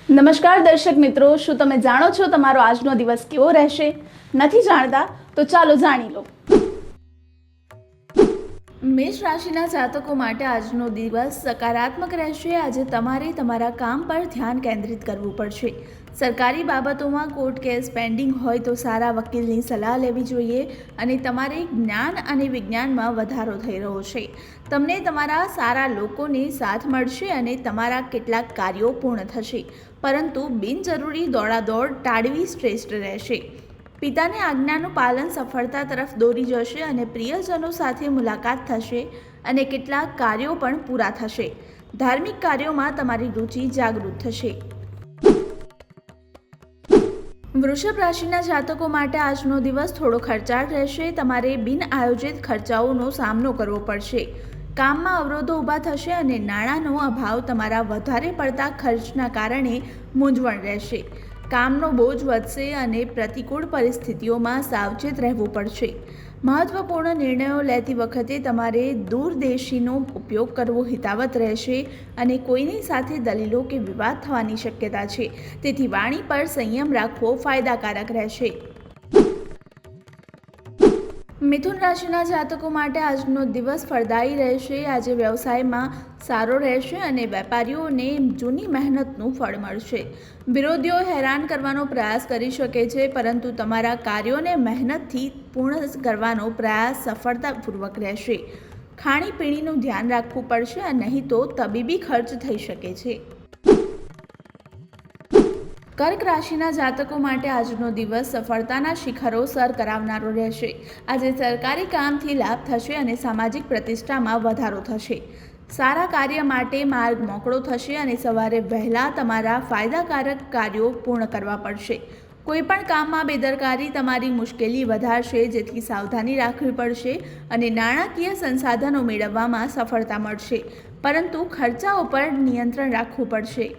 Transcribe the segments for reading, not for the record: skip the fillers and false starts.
નમસ્કાર દર્શક મિત્રો, શું તમે જાણો છો તમારો આજનો દિવસ કેવો રહેશે? નથી જાણતા તો ચાલો જાણી લો. મેષ રાશિના જાતકો માટે આજનો દિવસ સકારાત્મક રહેશે. આજે તમારે તમારા કામ પર ધ્યાન કેન્દ્રિત કરવું પડશે. સરકારી બાબતોમાં કોર્ટ કેસ પેન્ડિંગ હોય તો સારા વકીલની સલાહ લેવી જોઈએ અને તમારે જ્ઞાન અને વિજ્ઞાનમાં વધારો થઈ રહ્યો છે. તમને તમારા સારા લોકોને સાથ મળશે અને તમારા કેટલાક કાર્યો પૂર્ણ થશે, પરંતુ બિનજરૂરી દોડાદોડ ટાળવી શ્રેષ્ઠ રહેશે. પિતાની આજ્ઞાનું પાલન સફળતા તરફ દોરી જશે અને પ્રિયજનો સાથે મુલાકાત થશે અને કેટલાક કાર્યો પણ પૂરા થશે. ધાર્મિક કાર્યોમાં તમારી રુચિ જાગૃત થશે. વૃષભ રાશિના જાતકો માટે આજનો દિવસ થોડો ખર્ચાળ રહેશે. તમારે બિનઆયોજિત ખર્ચાઓનો સામનો કરવો પડશે. કામમાં અવરોધો ઊભા થશે અને નાણાંનો અભાવ તમારા વધારે પડતા ખર્ચના કારણે મૂંઝવણ રહેશે. કામનો બોજ વધશે અને પ્રતિકૂળ પરિસ્થિતિઓમાં સાવચેત રહેવું પડશે. મહત્વપૂર્ણ નિર્ણયો લેતી વખતે તમારે દૂરદેશીનો ઉપયોગ કરવો હિતાવત રહેશે અને કોઈની સાથે દલીલો કે વિવાદ થવાની શક્યતા છે, તેથી વાણી પર સંયમ રાખવો ફાયદાકારક રહેશે. મિથુન રાશિના જાતકો માટે આજનો દિવસ ફળદાયી રહેશે. આજે વ્યવસાયમાં સારો રહેશે અને વેપારીઓને જૂની મહેનતનું ફળ મળશે. વિરોધીઓ હેરાન કરવાનો પ્રયાસ કરી શકે છે, પરંતુ તમારા કાર્યોને મહેનતથી પૂર્ણ કરવાનો પ્રયાસ સફળતાપૂર્વક રહેશે. ખાણીપીણીનું ધ્યાન રાખવું પડશે, નહીં તો તબીબી ખર્ચ થઈ શકે છે. કર્ક રાશિના જાતકો માટે આજનો દિવસ સફળતાના શિખરો સર કરાવનારો રહેશે. આજે સરકારી કામથી લાભ થશે અને સામાજિક પ્રતિષ્ઠામાં વધારો થશે. સારા કાર્ય માટે માર્ગ મોકળો થશે અને સવારે વહેલા તમારા ફાયદાકારક કાર્યો પૂર્ણ કરવા પડશે. કોઈપણ કામમાં બેદરકારી તમારી મુશ્કેલી વધારશે, જેથી સાવધાની રાખવી પડશે અને નાણાકીય સંસાધનો મેળવવામાં સફળતા મળશે, પરંતુ ખર્ચાઓ પર નિયંત્રણ રાખવું પડશે.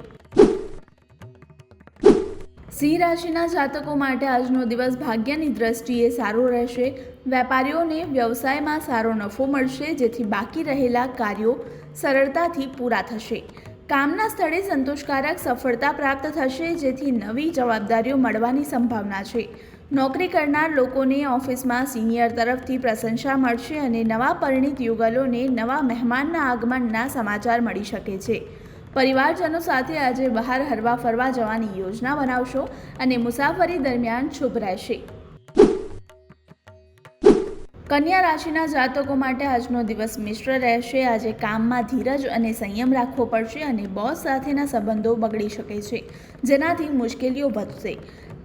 સિંહ રાશિના જાતકો માટે આજનો દિવસ ભાગ્યની દ્રષ્ટિએ સારો રહેશે. વેપારીઓને વ્યવસાયમાં સારો નફો મળશે, જેથી બાકી રહેલા કાર્યો સરળતાથી પૂરા થશે. કામના સ્થળે સંતોષકારક સફળતા પ્રાપ્ત થશે, જેથી નવી જવાબદારીઓ મળવાની સંભાવના છે. નોકરી કરનાર લોકોને ઓફિસમાં સિનિયર તરફથી પ્રશંસા મળશે અને નવા પરિણીત યુગલોને નવા મહેમાનના આગમનના સમાચાર મળી શકે છે. પરિવારજનો સાથે આજે બહાર હરવા ફરવા જવાની યોજના બનાવશો અને મુસાફરી દરમિયાન શુભ રહેશે. કન્યા રાશિના જાતકો માટે આજનો દિવસ મિશ્ર રહેશે. આજે કામમાં ધીરજ અને સંયમ રાખવો પડશે અને બોસ સાથેના સંબંધો બગડી શકે છે, જેનાથી મુશ્કેલીઓ વધશે.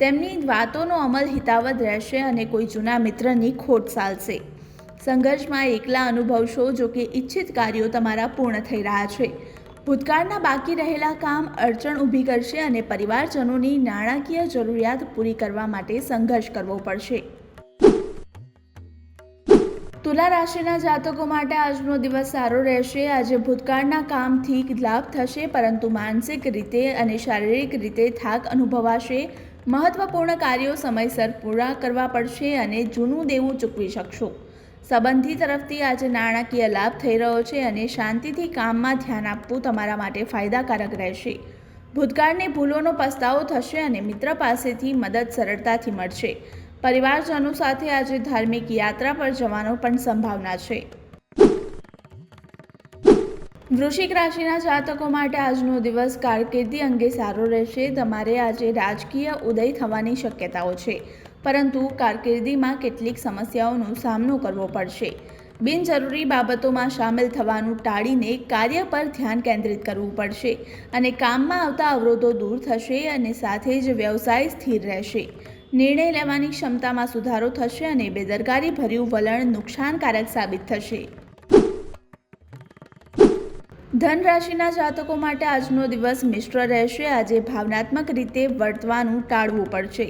તેમની વાતોનો અમલ હિતાવત રહેશે અને કોઈ જૂના મિત્રની ખોટ ચાલશે. સંઘર્ષમાં એકલા અનુભવશો, જોકે ઇચ્છિત કાર્યો તમારા પૂર્ણ થઈ રહ્યા છે. ભૂતકાળના બાકી રહેલા કામ અડચણ ઊભી કરશે અને પરિવારજનોની નાણાકીય જરૂરિયાત પૂરી કરવા માટે સંઘર્ષ કરવો પડશે. તુલા રાશિના જાતકો માટે આજનો દિવસ સારો રહેશે. આજે ભૂતકાળના કામથી લાભ થશે, પરંતુ માનસિક રીતે અને શારીરિક રીતે થાક અનુભવાશે. મહત્વપૂર્ણ કાર્યો સમયસર પૂરા કરવા પડશે અને જૂનું દેવું ચૂકવી શકશો. સંબંધી તરફથી આજે નાણાકીય લાભ થઈ રહ્યો છે અને શાંતિથી કામમાં ધ્યાન આપવું તમારા માટે ફાયદાકારક રહેશે. ભૂતકાળની ભૂલોનો પસ્તાવો થશે અને મિત્ર પાસેથી મદદ સરળતાથી મળશે. પરિવારજનો સાથે આજે ધાર્મિક યાત્રા પર જવાનો પણ સંભાવના છે. વૃશ્ચિક રાશિના જાતકો માટે આજનો દિવસ કારકિર્દી અંગે સારો રહેશે. તમારે આજે રાજકીય ઉદય થવાની શક્યતાઓ છે, પરંતુ કારકિર્દીમાં કેટલીક સમસ્યાઓનો સામનો કરવો પડશે. બિનજરૂરી બાબતોમાં સામેલ થવાનું ટાળીને કાર્ય પર ધ્યાન કેન્દ્રિત કરવું પડશે અને કામમાં આવતા અવરોધો દૂર થશે અને સાથે જ વ્યવસાય સ્થિર રહેશે. નિર્ણય લેવાની ક્ષમતામાં સુધારો થશે અને બેદરકારીભર્યું વલણ નુકસાનકારક સાબિત થશે. ધન રાશિના જાતકો માટે આજનો દિવસ મિશ્ર રહેશે. આજે ભાવનાત્મક રીતે વર્તવાનું ટાળવું પડશે.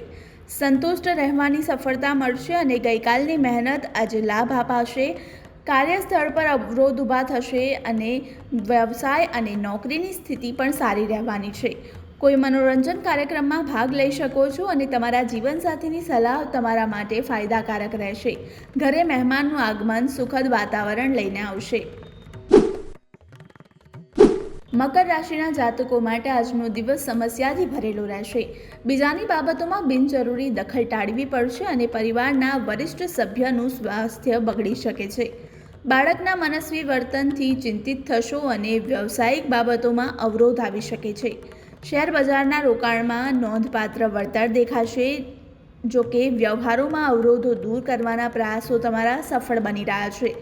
સંતુષ્ટ રહેવાની સફળતા મળશે અને ગઈકાલની મહેનત આજે લાભ અપાશે. કાર્યસ્થળ પર અવરોધ ઊભા થશે અને વ્યવસાય અને નોકરીની સ્થિતિ પણ સારી રહેવાની છે. કોઈ મનોરંજન કાર્યક્રમમાં ભાગ લઈ શકો છો અને તમારા જીવનસાથીની સલાહ તમારા માટે ફાયદાકારક રહેશે. ઘરે મહેમાનનું આગમન સુખદ વાતાવરણ લઈને આવશે. મકર રાશિના જાતકો માટે આજનો દિવસ સમસ્યાથી ભરેલો રહેશે. બીજાની બાબતોમાં બિનજરૂરી દખલ ટાળવી પડશે અને પરિવારના વરિષ્ઠ સભ્યનું સ્વાસ્થ્ય બગડી શકે છે. બાળકના મનસ્વી વર્તનથી ચિંતિત થશો અને વ્યવસાયિક બાબતોમાં અવરોધ આવી શકે છે. શેર બજારના રોકાણમાં નોંધપાત્ર વળતર દેખાશે. જો કે વ્યવહારોમાં અવરોધો દૂર કરવાના પ્રયાસો તમારા સફળ બની રહ્યા છે.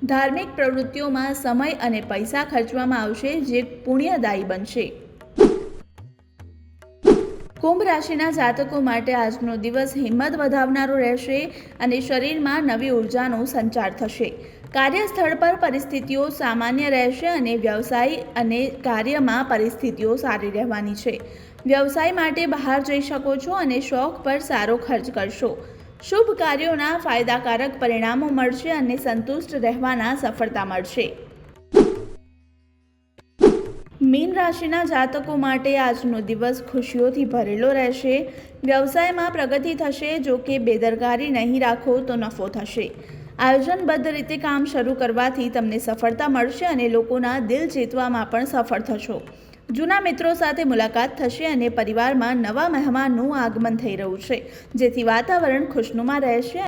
ધાર્મિક પ્રવૃત્તિઓમાં સમય અને પૈસા ખર્ચવામાં આવશે જે પુણ્યદાયી બનશે. કુંભ રાશિના જાતકો માટે આજનો દિવસ હિંમત વધાવનારો રહેશે અને શરીરમાં નવી ઉર્જાનો સંચાર થશે. કાર્યસ્થળ પર પરિસ્થિતિઓ સામાન્ય રહેશે અને વ્યવસાય અને કાર્યમાં પરિસ્થિતિઓ સારી રહેવાની છે. વ્યવસાય માટે બહાર જઈ શકો છો અને શોખ પર સારો ખર્ચ કરશો. શુભ કાર્યોના ફાયદાકારક પરિણામો મળશે અને સંતુષ્ટ રહેવાના સફળતા મળશે. મીન રાશિના જાતકો માટે આજનો દિવસ ખુશીઓથી ભરેલો રહેશે. વ્યવસાયમાં પ્રગતિ થશે. જો કે બેદરકારી નહીં રાખો તો નફો થશે. આયોજનબદ્ધ રીતે કામ શરૂ કરવાથી તમને સફળતા મળશે અને લોકોના દિલ જીતવામાં પણ સફળ થશો. જૂના મિત્રો સાથે મુલાકાત થશે અને પરિવારમાં નવા મહેમાનનું આગમન થઈ રહ્યું છે જેથી વાતાવરણ ખુશનુમા રહેશે.